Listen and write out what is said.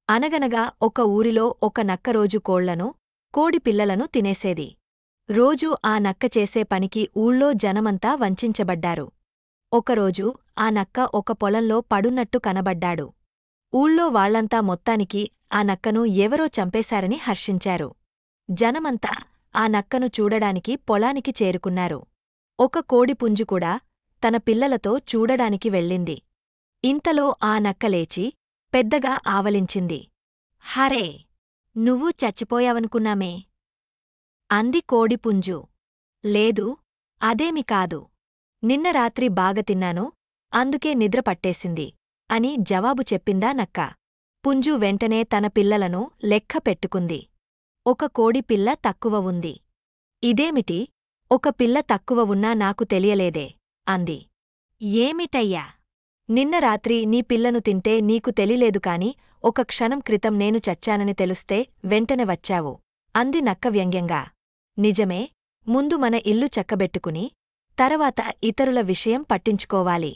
అనగనగా ఒక ఊరిలో ఒక నక్క రోజు కోళ్లను, కోడి పిల్లలను తినేసేది. రోజూ ఆ నక్క చేసే పనికి ఊళ్ళో జనమంతా వంచించబడ్డారు. ఒకరోజు ఆ నక్క ఒక పొలంలో పడున్నట్టు కనబడ్డాడు. ఊళ్ళో వాళ్లంతా మొత్తానికి ఆ నక్కను ఎవరో చంపేశారని హర్షించారు. జనమంతా ఆ నక్కను చూడడానికి పొలానికి చేరుకున్నారు. ఒక కోడిపుంజు కూడా తన పిల్లలతో చూడడానికి వెళ్ళింది. ఇంతలో ఆ నక్క లేచి పెద్దగా ఆవలించింది. హరే! నువ్వు చచ్చిపోయావనుకున్నామే అంది కోడిపుంజు. లేదు, అదేమి కాదు. నిన్న రాత్రి బాగా తిన్నాను, అందుకే నిద్ర పట్టేసింది అని జవాబు చెప్పిందా నక్క. పుంజు వెంటనే తన పిల్లలను లెక్క పెట్టుకుంది. ఒక కోడి పిల్ల తక్కువ ఉంది. ఇదేమిటి, ఒక పిల్ల తక్కువ ఉన్నా నాకు తెలియలేదే అంది. ఏమిటయ్యా, నిన్న రాత్రి నీ పిల్లను తింటే నీకు తెలిలేదు కాని ఒక క్షణం క్రితం నేను చచ్చానని తెలుస్తే వెంటనే వచ్చావు అంది నక్క వ్యంగ్యంగా. నిజమే, ముందు మన ఇల్లు చక్కబెట్టుకుని తర్వాత ఇతరుల విషయం పట్టించుకోవాలి.